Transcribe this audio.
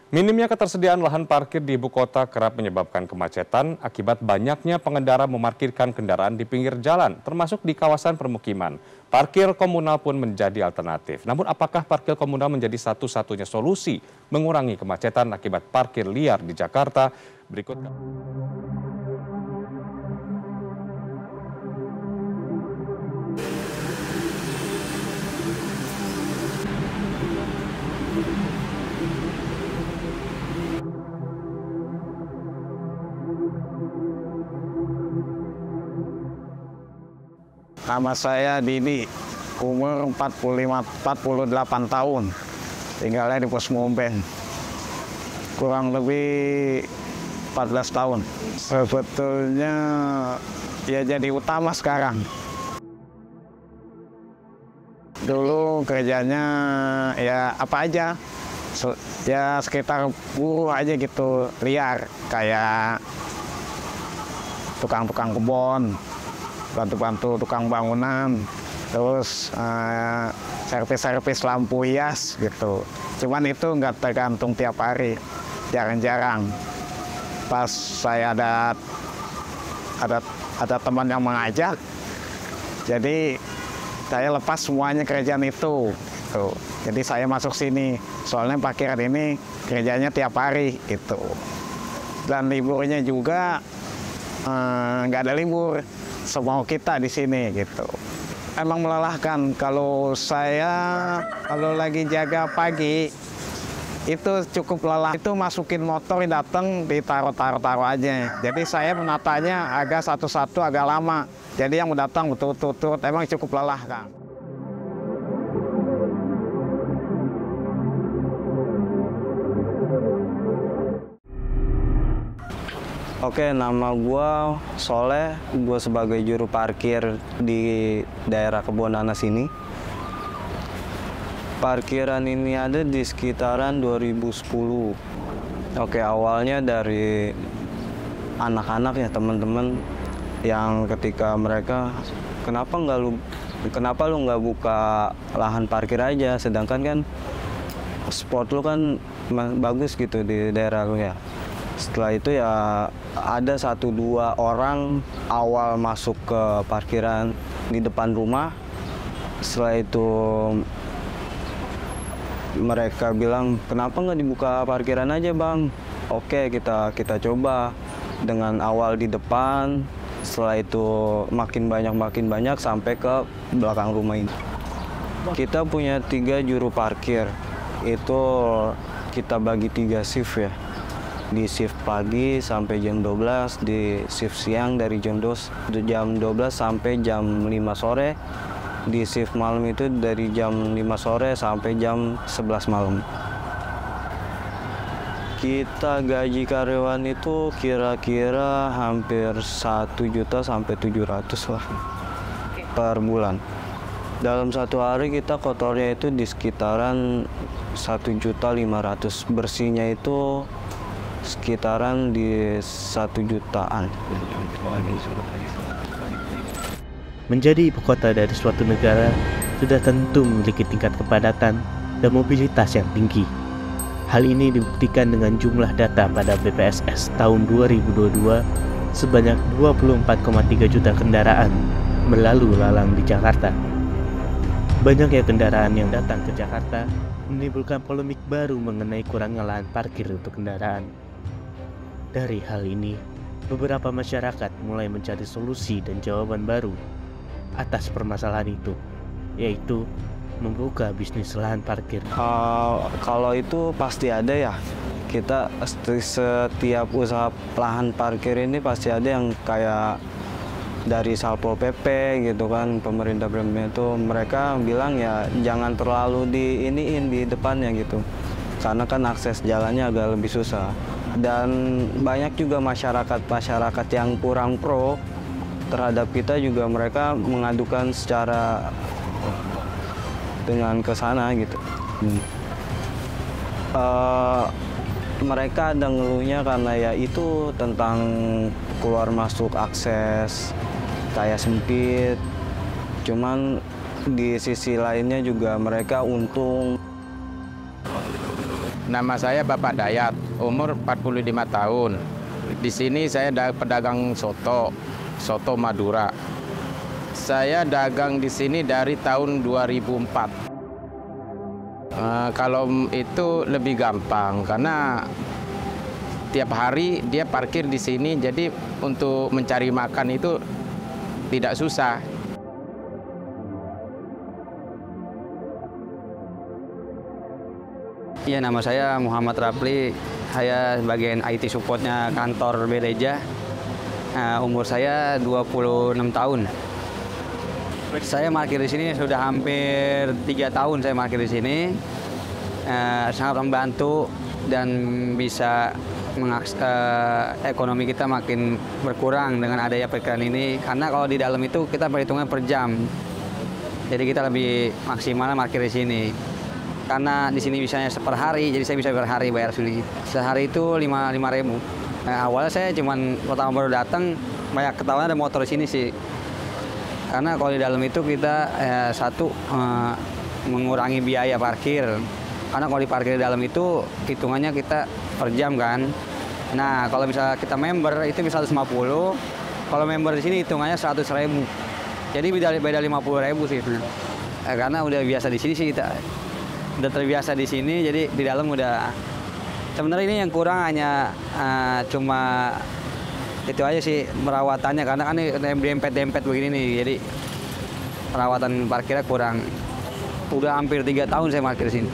Minimnya ketersediaan lahan parkir di ibu kota kerap menyebabkan kemacetan akibat banyaknya pengendara memarkirkan kendaraan di pinggir jalan, termasuk di kawasan permukiman. Parkir komunal pun menjadi alternatif. Namun apakah parkir komunal menjadi satu-satunya solusi mengurangi kemacetan akibat parkir liar di Jakarta? Berikut. Nama saya Didi, umur 48 tahun, tinggalnya di Pos Momben, kurang lebih 14 tahun. Sebetulnya ya jadi utama sekarang. Dulu kerjanya ya apa aja, ya sekitar buruh aja gitu, liar, kayak tukang-tukang kebun, bantu-bantu tukang bangunan, terus servis-servis lampu hias gitu. Cuman itu nggak tergantung tiap hari, jarang-jarang. Pas saya ada teman yang mengajak, jadi saya lepas semuanya kerjaan itu. Tuh. Jadi saya masuk sini, soalnya parkiran ini kerjanya tiap hari gitu. Dan liburnya juga nggak ada libur. Semau kita di sini gitu. Emang melelahkan. Kalau lagi jaga pagi itu cukup lelah. Itu masukin motor datang ditaruh aja. Jadi saya menatanya agak satu-satu agak lama. Jadi yang datang betul-betul emang cukup lelah, Kang. Oke, nama gue Soleh, gue sebagai juru parkir di daerah Kebonanas ini. Parkiran ini ada di sekitaran 2010. Oke, awalnya dari anak-anak ya, teman-teman yang ketika mereka, kenapa lu nggak buka lahan parkir aja, sedangkan kan spot lu kan bagus gitu di daerah lu ya. Setelah itu ya ada 1-2 orang awal masuk ke parkiran di depan rumah. Setelah itu mereka bilang, kenapa nggak dibuka parkiran aja, Bang? Oke, kita coba dengan awal di depan. Setelah itu makin banyak sampai ke belakang rumah ini. Kita punya 3 juru parkir. Itu kita bagi 3 shift ya. Di shift pagi sampai jam 12, di shift siang dari jam 12 sampai jam 5 sore, di shift malam itu dari jam 5 sore sampai jam 11 malam. Kita gaji karyawan itu kira-kira hampir 1 juta sampai 700 lah per bulan. Dalam satu hari kita kotornya itu di sekitaran 1.500.000, bersihnya itu sekitaran di 1 jutaan. Menjadi ibu kota dari suatu negara sudah tentu memiliki tingkat kepadatan dan mobilitas yang tinggi. Hal ini dibuktikan dengan jumlah data pada BPSS tahun 2022 sebanyak 24,3 juta kendaraan berlalu lalang di Jakarta. Banyaknya kendaraan yang datang ke Jakarta menimbulkan polemik baru mengenai kurangnya lahan parkir untuk kendaraan. Dari hal ini, beberapa masyarakat mulai mencari solusi dan jawaban baru atas permasalahan itu, yaitu membuka bisnis lahan parkir. Kalau itu pasti ada ya. Kita setiap usaha lahan parkir ini pasti ada yang kayak dari Satpol PP gitu kan, pemerintah itu mereka bilang ya jangan terlalu diiniin di depannya gitu. Karena kan akses jalannya agak lebih susah. Dan banyak juga masyarakat yang kurang pro terhadap kita juga, mereka mengadukan secara dengan kesana gitu. Mereka ada ngeluhnya karena ya itu tentang keluar masuk akses kayak sempit. Cuman di sisi lainnya juga mereka untung. Nama saya Bapak Dayat, umur 45 tahun. Di sini saya pedagang soto Madura. Saya dagang di sini dari tahun 2004. Kalau itu lebih gampang karena tiap hari dia parkir di sini, jadi untuk mencari makan itu tidak susah. Iya, nama saya Muhammad Rapli. Saya bagian IT supportnya kantor Beleja. Umur saya 26 tahun. Saya parkir di sini sudah hampir 3 tahun saya parkir di sini. Sangat membantu dan bisa ekonomi kita makin berkurang dengan adanya parkiran ini. Karena kalau di dalam itu kita perhitungan per jam. Jadi kita lebih maksimal parkir di sini. Karena di sini misalnya per hari, jadi saya bisa per hari bayar sini. Sehari itu 5.000. Awalnya saya cuman pertama baru datang, banyak ketahuan ada motor di sini sih. Karena kalau di dalam itu kita mengurangi biaya parkir. Karena kalau diparkir di dalam itu hitungannya kita per jam kan. Nah kalau misalnya kita member itu bisa 150. Kalau member di sini hitungannya 100.000. Jadi beda 50.000 sih. Karena udah biasa di sini sih kita. Udah terbiasa di sini, jadi di dalam udah. Sebenarnya ini yang kurang hanya cuma itu aja sih perawatannya, karena kan ini dempet begini nih, jadi perawatan parkirnya kurang. Udah hampir 3 tahun saya parkir di sini.